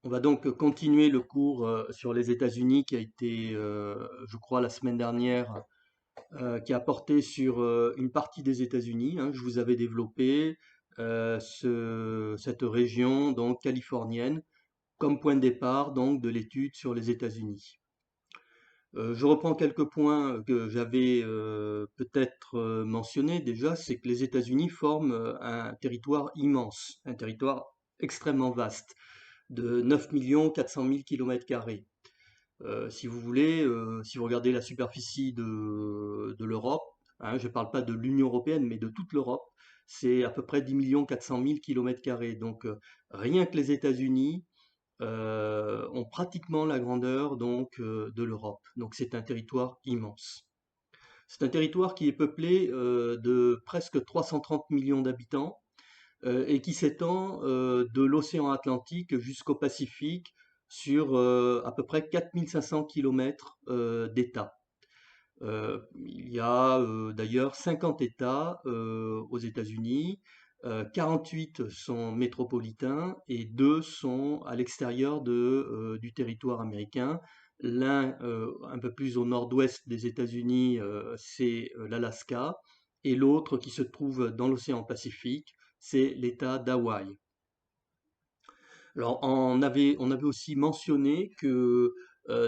On va donc continuer le cours sur les États-Unis qui a été, je crois, la semaine dernière, qui a porté sur une partie des États-Unis, hein. Je vous avais développé cette région donc californienne comme point de départ donc de l'étude sur les États-Unis. Je reprends quelques points que j'avais peut-être mentionnés déjà, c'est que les États-Unis forment un territoire immense, un territoire extrêmement vaste de 9 400 000 km². Si vous voulez, si vous regardez la superficie de l'Europe, hein, je ne parle pas de l'Union européenne, mais de toute l'Europe, c'est à peu près 10 400 000 km². Donc rien que les États-Unis ont pratiquement la grandeur donc de l'Europe. Donc c'est un territoire immense. C'est un territoire qui est peuplé de presque 330 millions d'habitants et qui s'étend de l'océan Atlantique jusqu'au Pacifique sur à peu près 4500 kilomètres d'États. Il y a d'ailleurs 50 États aux États-Unis, 48 sont métropolitains et 2 sont à l'extérieur du territoire américain. L'un un peu plus au nord-ouest des États-Unis, c'est l'Alaska, et l'autre qui se trouve dans l'océan Pacifique, c'est l'État d'Hawaï. Alors, on avait aussi mentionné que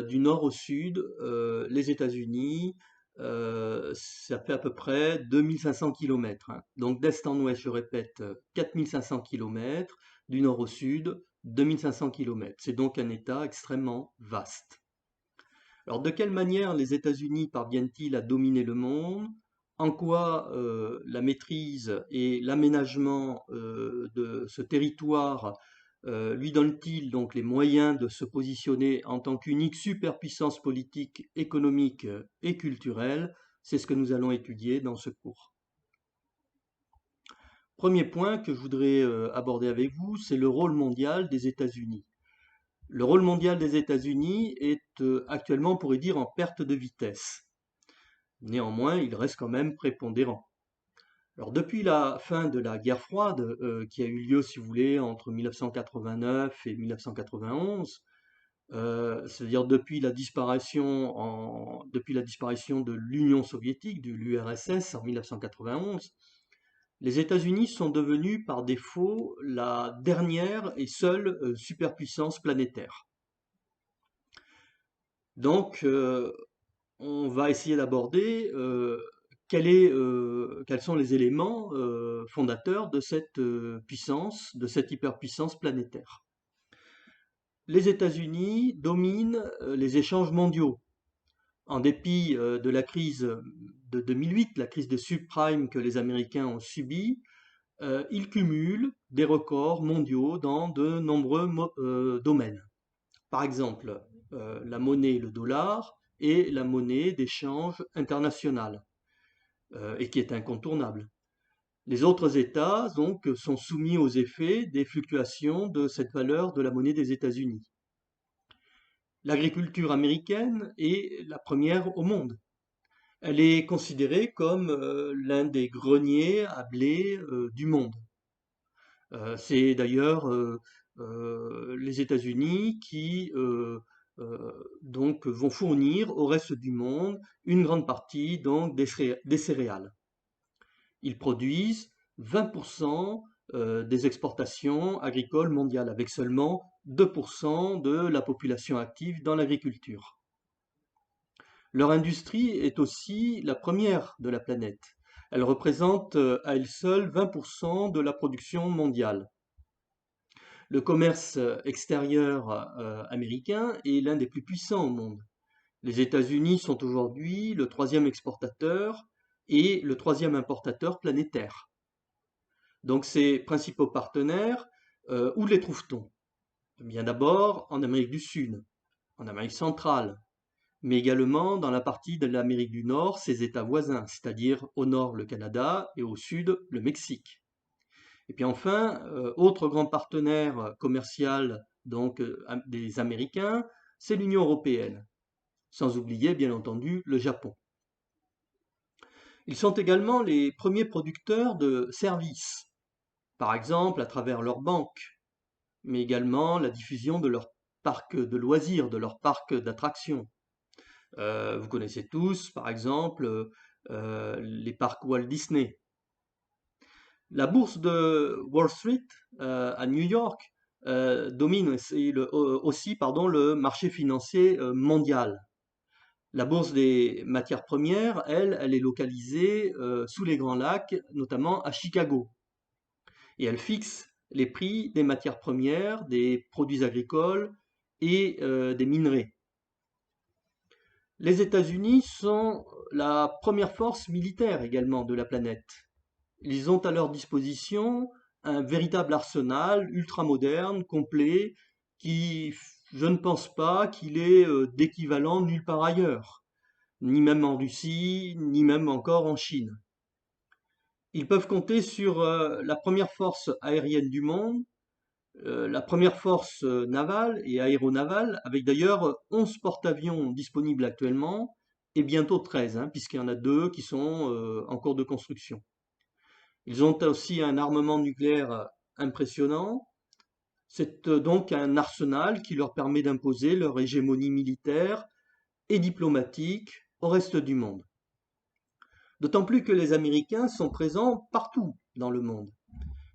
du nord au sud, les États-Unis, ça fait à peu près 2500 kilomètres, hein. Donc, d'est en ouest, je répète, 4500 kilomètres, du nord au sud, 2500 kilomètres. C'est donc un État extrêmement vaste. Alors, de quelle manière les États-Unis parviennent-ils à dominer le monde? En quoi la maîtrise et l'aménagement de ce territoire lui donne-t-il donc les moyens de se positionner en tant qu'unique superpuissance politique, économique et culturelle? C'est ce que nous allons étudier dans ce cours. Premier point que je voudrais aborder avec vous, c'est le rôle mondial des États-Unis. Le rôle mondial des États-Unis est actuellement, on pourrait dire, en perte de vitesse. Néanmoins, il reste quand même prépondérant. Alors, depuis la fin de la guerre froide, qui a eu lieu, si vous voulez, entre 1989 et 1991, c'est-à-dire depuis la disparition de l'Union soviétique, de l'URSS en 1991, les États-Unis sont devenus par défaut la dernière et seule superpuissance planétaire. Donc, on va essayer d'aborder quels sont les éléments fondateurs de cette puissance, de cette hyperpuissance planétaire. Les États-Unis dominent les échanges mondiaux. En dépit de la crise de 2008, la crise des subprimes que les Américains ont subie, ils cumulent des records mondiaux dans de nombreux domaines. Par exemple, la monnaie, le dollar, est la monnaie d'échange internationale et qui est incontournable. Les autres États donc sont soumis aux effets des fluctuations de cette valeur de la monnaie des États-Unis. L'agriculture américaine est la première au monde. Elle est considérée comme l'un des greniers à blé du monde. C'est d'ailleurs les États-Unis qui donc vont fournir au reste du monde une grande partie donc des céréales. Ils produisent 20% des exportations agricoles mondiales, avec seulement 2% de la population active dans l'agriculture. Leur industrie est aussi la première de la planète. Elle représente à elle seule 20% de la production mondiale. Le commerce extérieur américain est l'un des plus puissants au monde. Les États-Unis sont aujourd'hui le troisième exportateur et le troisième importateur planétaire. Donc ces principaux partenaires, où les trouve-t-on? Bien d'abord en Amérique du Sud, en Amérique centrale, mais également dans la partie de l'Amérique du Nord, ses États voisins, c'est-à-dire au nord le Canada et au sud le Mexique. Et puis enfin, autre grand partenaire commercial donc des Américains, c'est l'Union européenne, sans oublier bien entendu le Japon. Ils sont également les premiers producteurs de services, par exemple à travers leurs banques. mais également la diffusion de leurs parcs de loisirs, de leurs parcs d'attractions. Vous connaissez tous, par exemple, les parcs Walt Disney. La bourse de Wall Street à New York domine aussi pardon, le marché financier mondial. La bourse des matières premières, elle est localisée sous les Grands Lacs, notamment à Chicago. Et elle fixe les prix des matières premières, des produits agricoles et des minerais. Les États-Unis sont la première force militaire également de la planète. Ils ont à leur disposition un véritable arsenal ultramoderne, complet, qui, je ne pense pas qu'il est d'équivalent nulle part ailleurs, ni même en Russie, ni même encore en Chine. Ils peuvent compter sur la première force aérienne du monde, la première force navale et aéronavale, avec d'ailleurs 11 porte-avions disponibles actuellement, et bientôt 13, hein, puisqu'il y en a 2 qui sont en cours de construction. Ils ont aussi un armement nucléaire impressionnant. C'est donc un arsenal qui leur permet d'imposer leur hégémonie militaire et diplomatique au reste du monde. D'autant plus que les Américains sont présents partout dans le monde.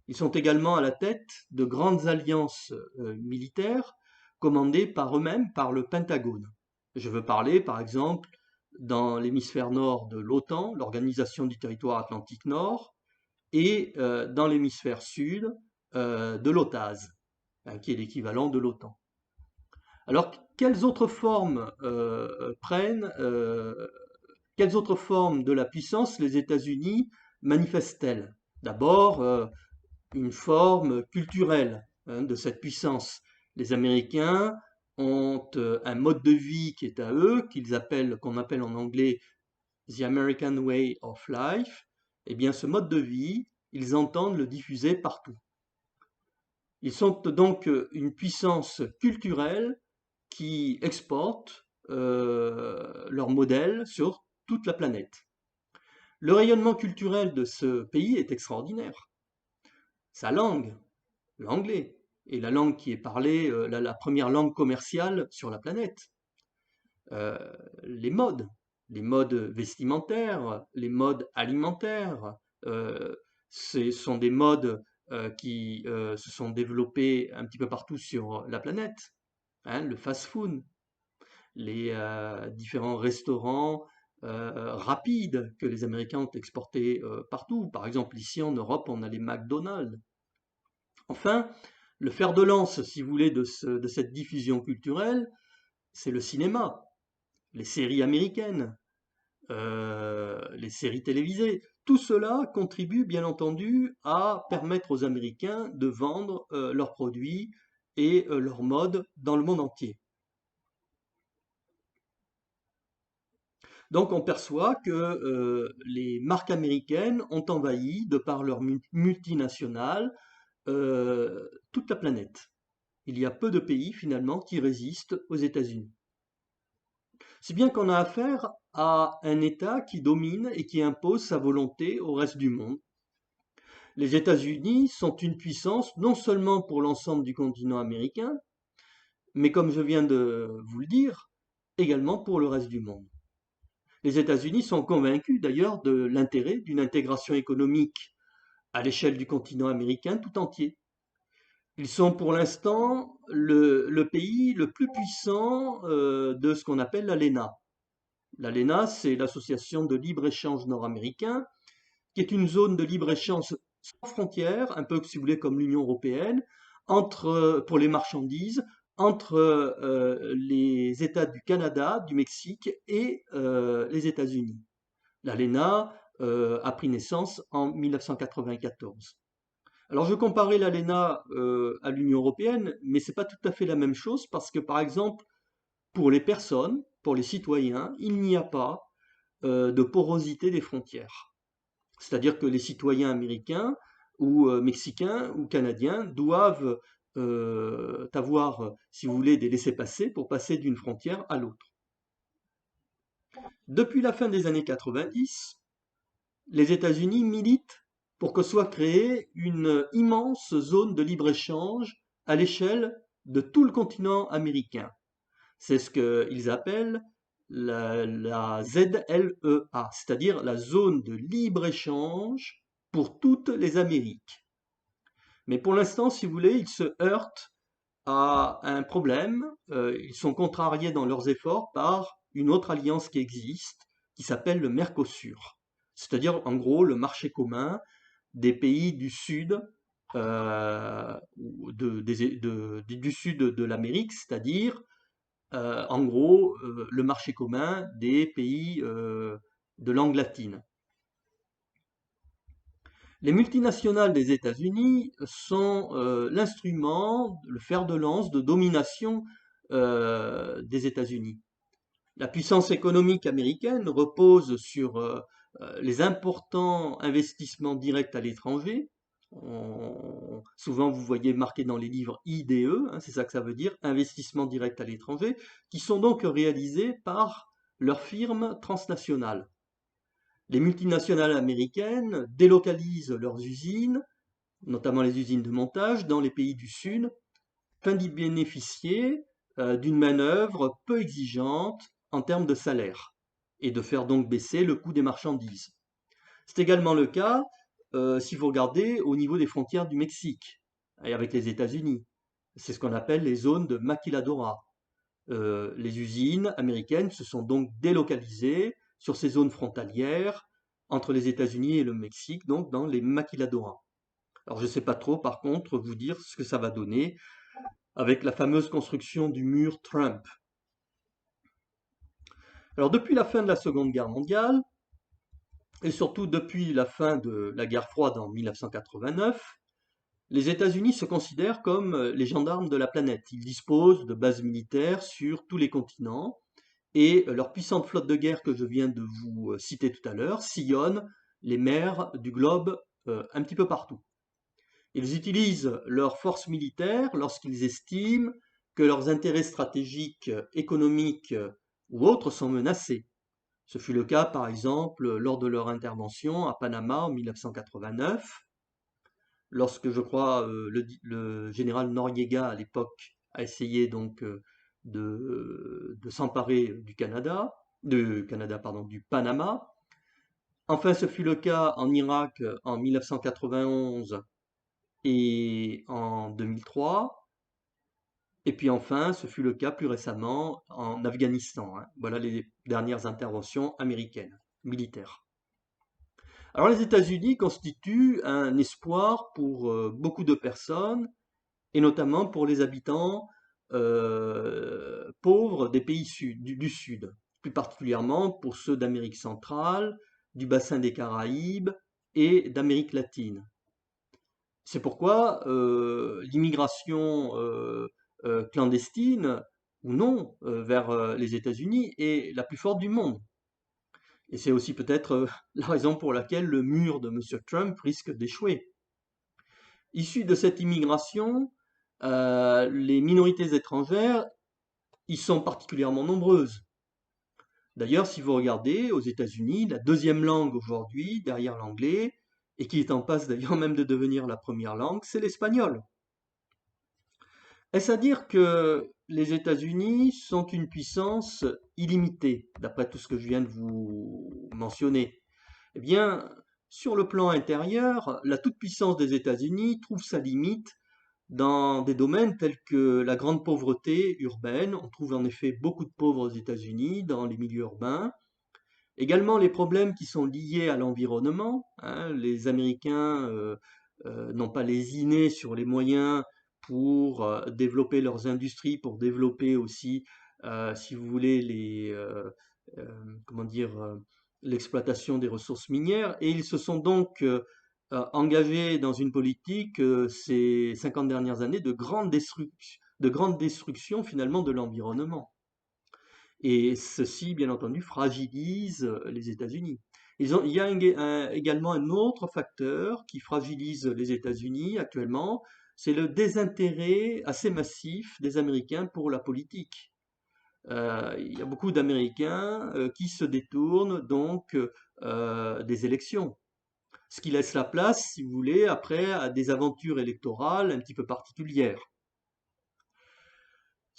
Ils sont également à la tête de grandes alliances militaires commandées par eux-mêmes par le Pentagone. Je veux parler, par exemple, dans l'hémisphère nord de l'OTAN, l'Organisation du territoire atlantique nord, et dans l'hémisphère sud de l'OTAS, hein, qui est l'équivalent de l'OTAN. Alors, quelles autres formes de la puissance les États-Unis manifestent-elles? D'abord, une forme culturelle hein, de cette puissance. Les Américains ont un mode de vie qui est à eux, qu'on appelle en anglais The American Way of Life. Eh bien, ce mode de vie, ils entendent le diffuser partout. Ils sont donc une puissance culturelle qui exporte leur modèle sur toute la planète. Le rayonnement culturel de ce pays est extraordinaire. Sa langue, l'anglais, est la langue qui est parlée, la première langue commerciale sur la planète. Euh, les modes, les modes vestimentaires, les modes alimentaires, ce sont des modes qui se sont développés un petit peu partout sur la planète. Hein, le fast-food, les différents restaurants rapides que les Américains ont exportés partout. Par exemple, ici en Europe, on a les McDonald's. Enfin, le fer de lance, si vous voulez, de cette diffusion culturelle, c'est le cinéma, les séries américaines, les séries télévisées. Tout cela contribue bien entendu à permettre aux Américains de vendre leurs produits et leurs modes dans le monde entier. Donc on perçoit que les marques américaines ont envahi, de par leur multinationales, toute la planète. Il y a peu de pays finalement qui résistent aux États-Unis. Si bien qu'on a affaire à un État qui domine et qui impose sa volonté au reste du monde. Les États-Unis sont une puissance non seulement pour l'ensemble du continent américain, mais comme je viens de vous le dire, également pour le reste du monde. Les États-Unis sont convaincus d'ailleurs de l'intérêt d'une intégration économique à l'échelle du continent américain tout entier. Ils sont pour l'instant le pays le plus puissant de ce qu'on appelle l'ALENA. L'ALENA, c'est l'Association de libre-échange nord-américain, qui est une zone de libre-échange sans frontières, un peu si vous voulez comme l'Union européenne, pour les marchandises, entre les États du Canada, du Mexique et les États-Unis. L'ALENA a pris naissance en 1994. Alors je comparais l'ALENA à l'Union européenne, mais c'est pas tout à fait la même chose parce que par exemple, pour les personnes, pour les citoyens, il n'y a pas de porosité des frontières. C'est-à-dire que les citoyens américains ou mexicains ou canadiens doivent avoir, si vous voulez, des laissez-passer pour passer d'une frontière à l'autre. Depuis la fin des années 90, les États-Unis militent pour que soit créée une immense zone de libre-échange à l'échelle de tout le continent américain. C'est ce qu'ils appellent la ZLEA, c'est-à-dire la zone de libre-échange pour toutes les Amériques. Mais pour l'instant, si vous voulez, ils se heurtent à un problème. Ils sont contrariés dans leurs efforts par une autre alliance qui existe, qui s'appelle le Mercosur. C'est-à-dire, en gros, le marché commun des pays du sud, du sud de l'Amérique, c'est-à-dire, en gros, le marché commun des pays de langue latine. Les multinationales des États-Unis sont l'instrument, le fer de lance de domination des États-Unis. La puissance économique américaine repose sur les importants investissements directs à l'étranger. Souvent, vous voyez marqué dans les livres IDE, hein, c'est ça que ça veut dire, investissements directs à l'étranger, qui sont donc réalisés par leurs firmes transnationales. Les multinationales américaines délocalisent leurs usines, notamment les usines de montage, dans les pays du Sud, afin d'y bénéficier d'une manœuvre peu exigeante en termes de salaire et de faire donc baisser le coût des marchandises. C'est également le cas si vous regardez au niveau des frontières du Mexique et avec les États-Unis. C'est ce qu'on appelle les zones de maquiladora. Les usines américaines se sont donc délocalisées sur ces zones frontalières entre les États-Unis et le Mexique, donc dans les maquiladoras. Alors je ne sais pas trop par contre vous dire ce que ça va donner avec la fameuse construction du mur Trump. Alors depuis la fin de la Seconde Guerre mondiale, et surtout depuis la fin de la guerre froide en 1989, les États-Unis se considèrent comme les gendarmes de la planète. Ils disposent de bases militaires sur tous les continents et leur puissante flotte de guerre que je viens de vous citer tout à l'heure sillonne les mers du globe un petit peu partout. Ils utilisent leurs forces militaires lorsqu'ils estiment que leurs intérêts stratégiques, économiques ou autres sont menacés. Ce fut le cas, par exemple, lors de leur intervention à Panama en 1989, lorsque, je crois, le général Noriega, à l'époque, a essayé donc de s'emparer du Panama. Enfin, ce fut le cas en Irak en 1991 et en 2003. Et puis enfin, ce fut le cas plus récemment en Afghanistan, hein. Voilà les dernières interventions américaines, militaires. Alors les États-Unis constituent un espoir pour beaucoup de personnes, et notamment pour les habitants pauvres des pays du Sud, plus particulièrement pour ceux d'Amérique centrale, du bassin des Caraïbes et d'Amérique latine. C'est pourquoi l'immigration clandestine ou non vers les États-Unis est la plus forte du monde. Et c'est aussi peut-être la raison pour laquelle le mur de M. Trump risque d'échouer. Issus de cette immigration, les minorités étrangères y sont particulièrement nombreuses. D'ailleurs, si vous regardez aux États-Unis, la deuxième langue aujourd'hui, derrière l'anglais, et qui est en passe d'ailleurs même de devenir la première langue, c'est l'espagnol. Est-ce à dire que les États-Unis sont une puissance illimitée, d'après tout ce que je viens de vous mentionner? Eh bien, sur le plan intérieur, la toute-puissance des États-Unis trouve sa limite dans des domaines tels que la grande pauvreté urbaine. On trouve en effet beaucoup de pauvres aux États-Unis dans les milieux urbains. Également les problèmes qui sont liés à l'environnement, hein. Les Américains n'ont pas lésiné sur les moyens pour développer leurs industries, pour développer aussi, si vous voulez, comment dire, l'exploitation des ressources minières. Et ils se sont donc engagés dans une politique ces 50 dernières années de grande destruction finalement de l'environnement. Et ceci, bien entendu, fragilise les États-Unis. Il y a également un autre facteur qui fragilise les États-Unis actuellement, c'est le désintérêt assez massif des Américains pour la politique. Il y a beaucoup d'Américains qui se détournent donc des élections, ce qui laisse la place, si vous voulez, après à des aventures électorales un petit peu particulières.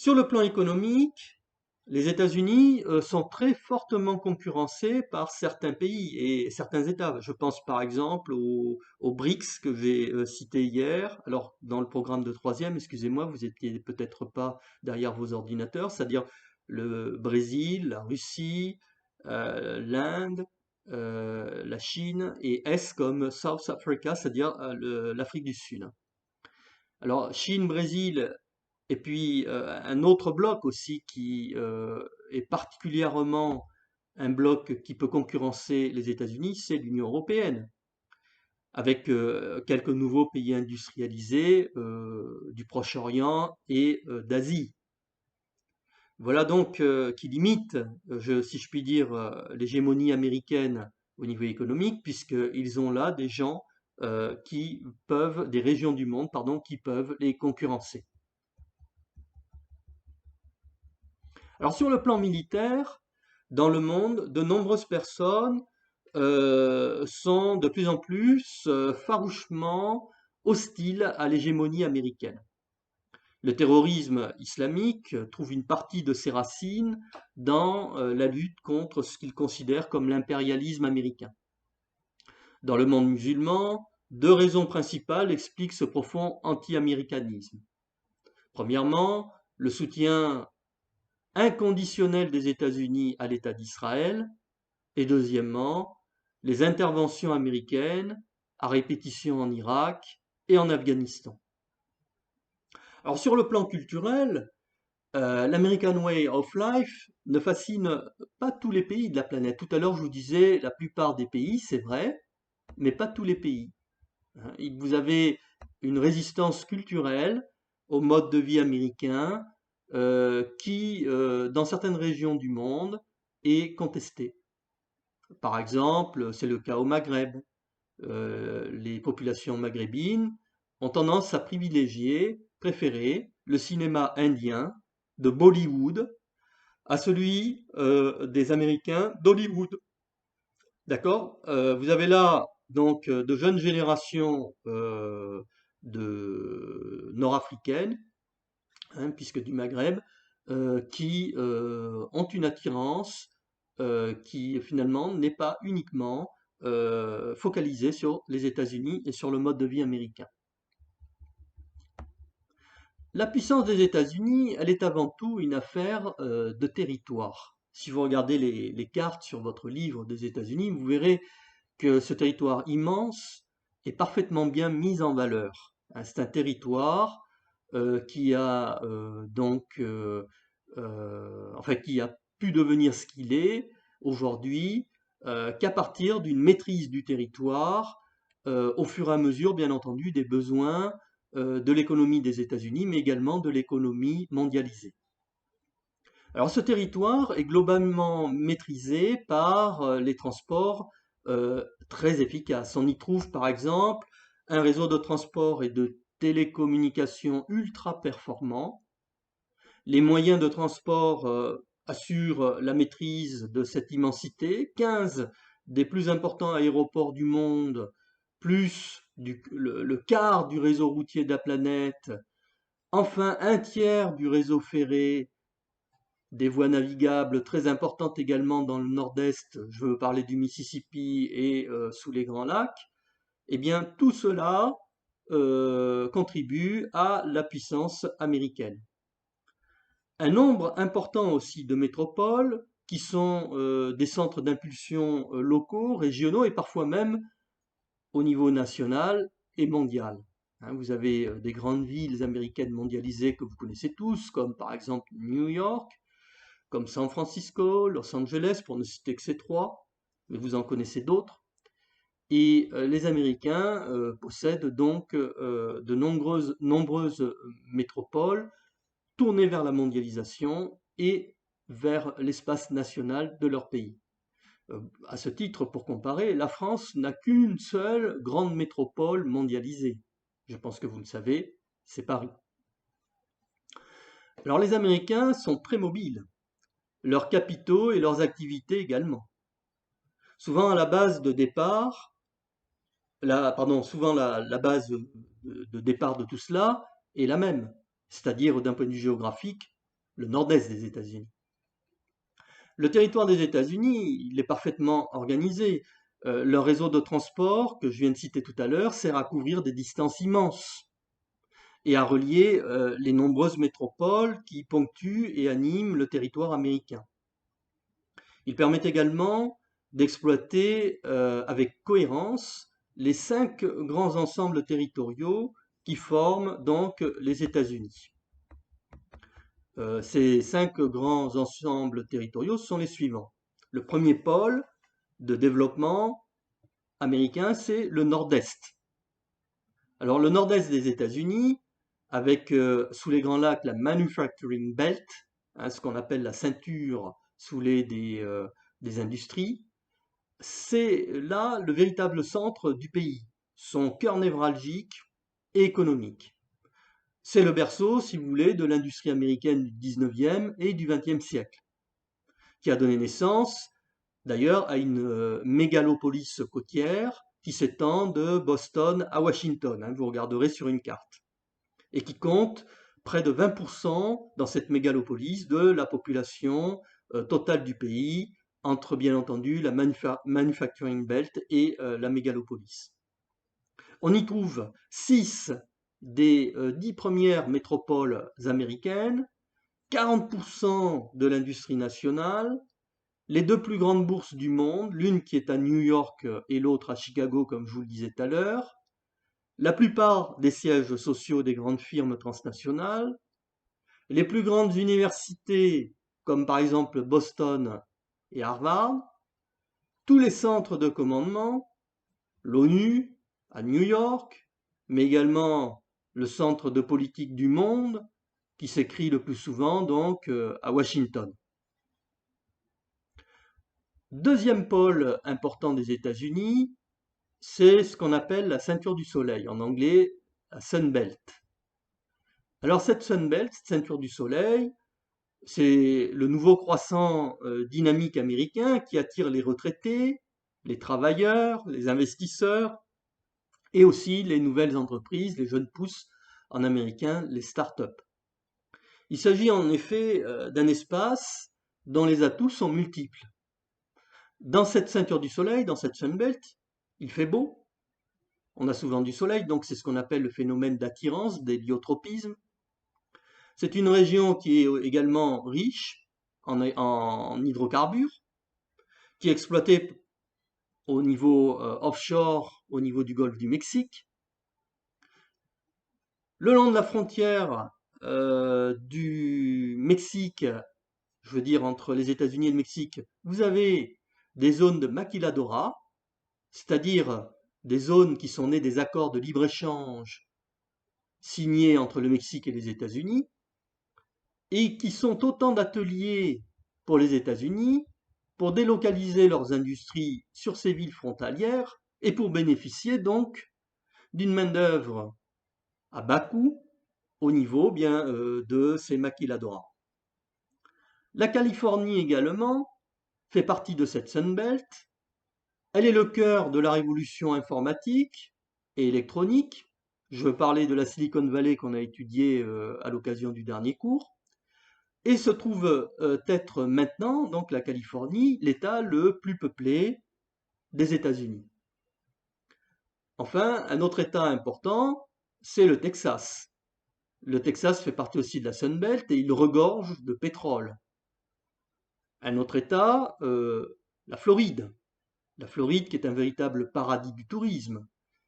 Sur le plan économique, les États-Unis sont très fortement concurrencés par certains pays et certains États. Je pense par exemple aux BRICS que j'ai cité hier. Alors, dans le programme de troisième, excusez-moi, vous étiez peut-être pas derrière vos ordinateurs, c'est-à-dire le Brésil, la Russie, l'Inde, la Chine et S comme South Africa, c'est-à-dire l'Afrique du Sud. Alors, Chine, Brésil, et puis un autre bloc aussi qui est particulièrement un bloc qui peut concurrencer les États-Unis, c'est l'Union européenne, avec quelques nouveaux pays industrialisés du Proche-Orient et d'Asie. Voilà donc qui limite, si je puis dire, l'hégémonie américaine au niveau économique, puisqu'ils ont là des gens des régions du monde, pardon, qui peuvent les concurrencer. Alors sur le plan militaire, dans le monde, de nombreuses personnes sont de plus en plus farouchement hostiles à l'hégémonie américaine. Le terrorisme islamique trouve une partie de ses racines dans la lutte contre ce qu'ils considèrent comme l'impérialisme américain. Dans le monde musulman, deux raisons principales expliquent ce profond anti-américanisme. Premièrement, le soutien inconditionnel des États-Unis à l'État d'Israël, et deuxièmement, les interventions américaines à répétition en Irak et en Afghanistan. Alors sur le plan culturel, l'American Way of Life ne fascine pas tous les pays de la planète. Tout à l'heure, je vous disais la plupart des pays, c'est vrai, mais pas tous les pays. Vous avez une résistance culturelle au mode de vie américain qui, dans certaines régions du monde, est contestée. Par exemple, c'est le cas au Maghreb. Les populations maghrébines ont tendance à préférer le cinéma indien de Bollywood à celui des Américains d'Hollywood. D'accord? Vous avez là donc de jeunes générations de nord-africaines, hein, puisque du Maghreb, qui ont une attirance qui finalement n'est pas uniquement focalisée sur les États-Unis et sur le mode de vie américain. La puissance des États-Unis, elle est avant tout une affaire de territoire. Si vous regardez les cartes sur votre livre des États-Unis, vous verrez que ce territoire immense est parfaitement bien mis en valeur. Hein, c'est un territoire qui a enfin qui a pu devenir ce qu'il est aujourd'hui qu'à partir d'une maîtrise du territoire au fur et à mesure, bien entendu, des besoins de l'économie des États-Unis, mais également de l'économie mondialisée. Alors ce territoire est globalement maîtrisé par les transports très efficaces. On y trouve par exemple un réseau de transport et de télécommunications ultra performant. Les moyens de transport assurent la maîtrise de cette immensité. 15 des plus importants aéroports du monde, plus le quart du réseau routier de la planète, enfin un tiers du réseau ferré, des voies navigables très importantes également dans le nord-est, je veux parler du Mississippi et sous les Grands Lacs, eh bien tout cela contribue à la puissance américaine. Un nombre important aussi de métropoles qui sont des centres d'impulsion locaux, régionaux et parfois même au niveau national et mondial. Hein, vous avez des grandes villes américaines mondialisées que vous connaissez tous, comme par exemple New York, comme San Francisco, Los Angeles, pour ne citer que ces trois, mais vous en connaissez d'autres. Et les Américains possèdent donc de nombreuses métropoles tournées vers la mondialisation et vers l'espace national de leur pays. À ce titre, pour comparer, la France n'a qu'une seule grande métropole mondialisée. Je pense que vous le savez, c'est Paris. Alors les Américains sont très mobiles, leurs capitaux et leurs activités également. Souvent à la base de départ, souvent la base de départ de tout cela est la même, c'est-à-dire d'un point de vue géographique, le nord-est des États-Unis. Le territoire des États-Unis, il est parfaitement organisé. Leur réseau de transport, que je viens de citer tout à l'heure, sert à couvrir des distances immenses et à relier les nombreuses métropoles qui ponctuent et animent le territoire américain. Il permet également d'exploiter avec cohérence les 5 grands ensembles territoriaux qui forment donc les États-Unis. Ces 5 grands ensembles territoriaux sont les suivants. Le premier pôle de développement américain, c'est le nord-est. Alors le nord-est des États-Unis, avec sous les Grands Lacs la Manufacturing Belt, hein, ce qu'on appelle la ceinture sous les des industries, c'est là le véritable centre du pays, son cœur névralgique et économique. C'est le berceau, si vous voulez, de l'industrie américaine du 19e et du 20e siècle, qui a donné naissance d'ailleurs à une mégalopolis côtière qui s'étend de Boston à Washington, hein, vous regarderez sur une carte, et qui compte près de 20% dans cette mégalopolis de la population totale du pays, entre bien entendu la Manufacturing Belt et la mégalopolis. On y trouve 6 des 10 premières métropoles américaines, 40% de l'industrie nationale, les 2 plus grandes bourses du monde, l'une qui est à New York et l'autre à Chicago, comme je vous le disais tout à l'heure, la plupart des sièges sociaux des grandes firmes transnationales, les plus grandes universités, comme par exemple Boston et Harvard, tous les centres de commandement, l'ONU à New York, mais également le centre de politique du monde, qui s'écrit le plus souvent donc à Washington. Deuxième pôle important des États-Unis, c'est ce qu'on appelle la ceinture du soleil, en anglais la Sun Belt. Alors cette Sun Belt, cette ceinture du soleil, c'est le nouveau croissant dynamique américain qui attire les retraités, les travailleurs, les investisseurs et aussi les nouvelles entreprises, les jeunes pousses en américain, les startups. Il s'agit en effet d'un espace dont les atouts sont multiples. Dans cette ceinture du soleil, dans cette Sunbelt, il fait beau. On a souvent du soleil, donc c'est ce qu'on appelle le phénomène d'attirance, d'héliotropisme. C'est une région qui est également riche en hydrocarbures, qui est exploitée au niveau offshore, au niveau du golfe du Mexique. Le long de la frontière du Mexique, je veux dire entre les États-Unis et le Mexique, vous avez des zones de maquiladora, c'est-à-dire des zones qui sont nées des accords de libre-échange signés entre le Mexique et les États-Unis, et qui sont autant d'ateliers pour les États-Unis pour délocaliser leurs industries sur ces villes frontalières et pour bénéficier donc d'une main-d'œuvre à bas coût au niveau bien de ces maquiladoras. La Californie également fait partie de cette Sunbelt. Elle est le cœur de la révolution informatique et électronique. Je veux parler de la Silicon Valley qu'on a étudiée à l'occasion du dernier cours. Et se trouve être maintenant, donc la Californie, l'État le plus peuplé des États-Unis. Enfin, un autre État important, c'est le Texas. Le Texas fait partie aussi de la Sunbelt et il regorge de pétrole. Un autre État, la Floride. La Floride qui est un véritable paradis du tourisme,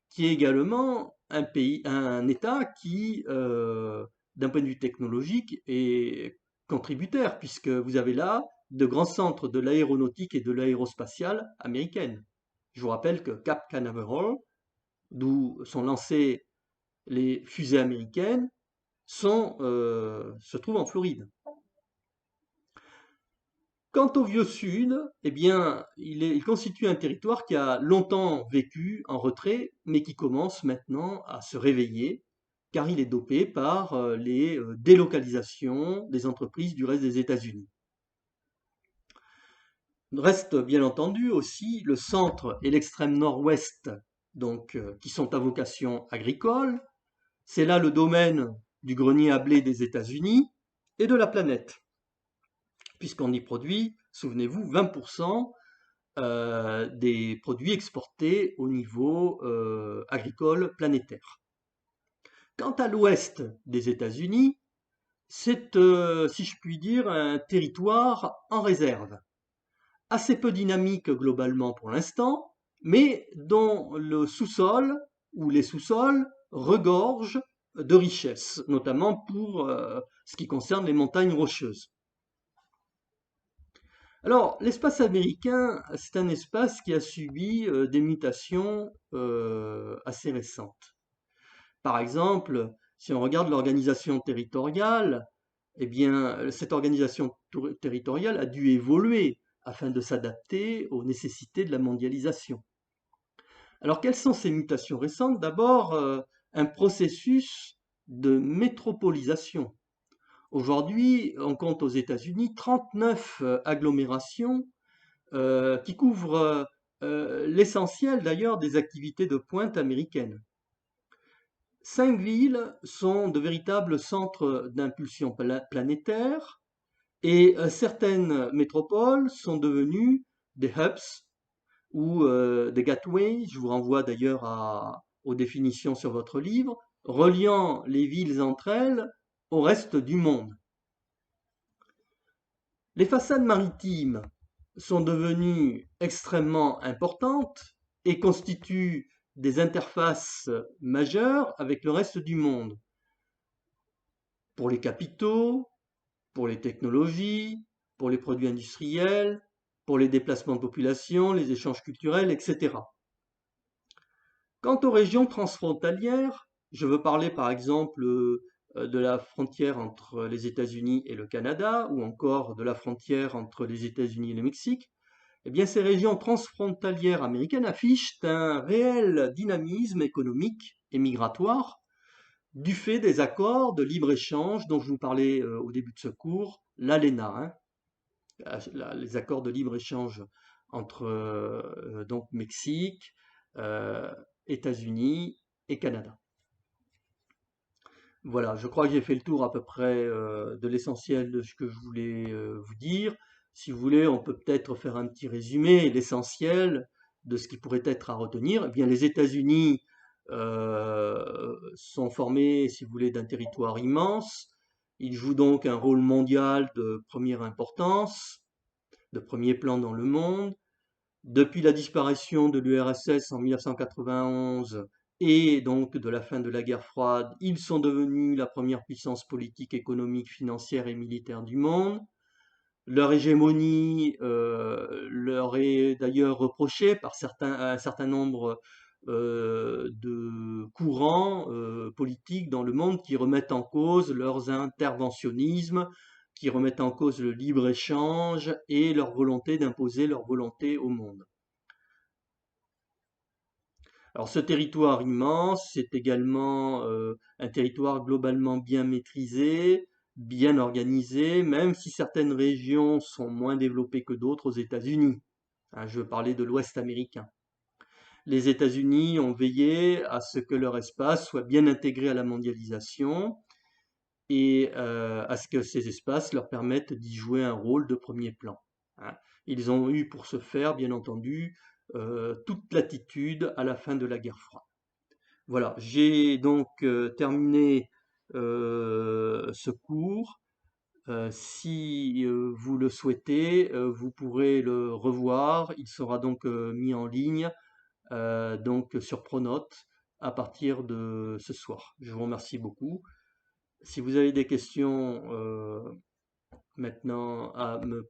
qui est également un État qui, d'un point de vue technologique, est contributaire, puisque vous avez là de grands centres de l'aéronautique et de l'aérospatiale américaine. Je vous rappelle que Cap Canaveral, d'où sont lancées les fusées américaines, se trouve en Floride. Quant au Vieux Sud, eh bien, il constitue un territoire qui a longtemps vécu en retrait, mais qui commence maintenant à se réveiller, car il est dopé par les délocalisations des entreprises du reste des États-Unis. Reste bien entendu aussi le centre et l'extrême nord-ouest, donc qui sont à vocation agricole. C'est là le domaine du grenier à blé des États-Unis, et de la planète, puisqu'on y produit, souvenez-vous, 20% des produits exportés au niveau agricole planétaire. Quant à l'ouest des États-Unis, c'est, si je puis dire, un territoire en réserve, assez peu dynamique globalement pour l'instant, mais dont le sous-sol ou les sous-sols regorgent de richesses, notamment pour ce qui concerne les montagnes rocheuses. Alors, l'espace américain, c'est un espace qui a subi des mutations assez récentes. Par exemple, si on regarde l'organisation territoriale, eh bien, cette organisation territoriale a dû évoluer afin de s'adapter aux nécessités de la mondialisation. Alors, quelles sont ces mutations récentes? D'abord, un processus de métropolisation. Aujourd'hui, on compte aux États-Unis 39 agglomérations qui couvrent l'essentiel d'ailleurs des activités de pointe américaines. 5 villes sont de véritables centres d'impulsion planétaire et certaines métropoles sont devenues des hubs ou des gateways. Je vous renvoie d'ailleurs aux définitions sur votre livre, reliant les villes entre elles au reste du monde. Les façades maritimes sont devenues extrêmement importantes et constituent des interfaces majeures avec le reste du monde, pour les capitaux, pour les technologies, pour les produits industriels, pour les déplacements de population, les échanges culturels, etc. Quant aux régions transfrontalières, je veux parler par exemple de la frontière entre les États-Unis et le Canada, ou encore de la frontière entre les États-Unis et le Mexique. Eh bien, ces régions transfrontalières américaines affichent un réel dynamisme économique et migratoire du fait des accords de libre-échange dont je vous parlais au début de ce cours, l'ALENA, les accords de libre-échange entre donc Mexique, euh, États-Unis et Canada. Voilà, je crois que j'ai fait le tour à peu près de l'essentiel de ce que je voulais vous dire. Si vous voulez, on peut peut-être faire un petit résumé, l'essentiel de ce qui pourrait être à retenir. Eh bien, les États-Unis sont formés, si vous voulez, d'un territoire immense. Ils jouent donc un rôle mondial de première importance, de premier plan dans le monde. Depuis la disparition de l'URSS en 1991 et donc de la fin de la guerre froide, ils sont devenus la première puissance politique, économique, financière et militaire du monde. Leur hégémonie leur est d'ailleurs reprochée par un certain nombre de courants politiques dans le monde qui remettent en cause leurs interventionnismes, qui remettent en cause le libre-échange et leur volonté d'imposer leur volonté au monde. Alors ce territoire immense, c'est également un territoire globalement bien maîtrisé, bien organisé, même si certaines régions sont moins développées que d'autres aux États-Unis. Hein, je veux parler de l'Ouest américain. Les États-Unis ont veillé à ce que leur espace soit bien intégré à la mondialisation et à ce que ces espaces leur permettent d'y jouer un rôle de premier plan. Hein. Ils ont eu pour ce faire, bien entendu, toute latitude à la fin de la guerre froide. Voilà, j'ai donc terminé ce cours. Si vous le souhaitez, vous pourrez le revoir. Il sera donc mis en ligne donc sur Pronote à partir de ce soir. Je vous remercie beaucoup. Si vous avez des questions maintenant à me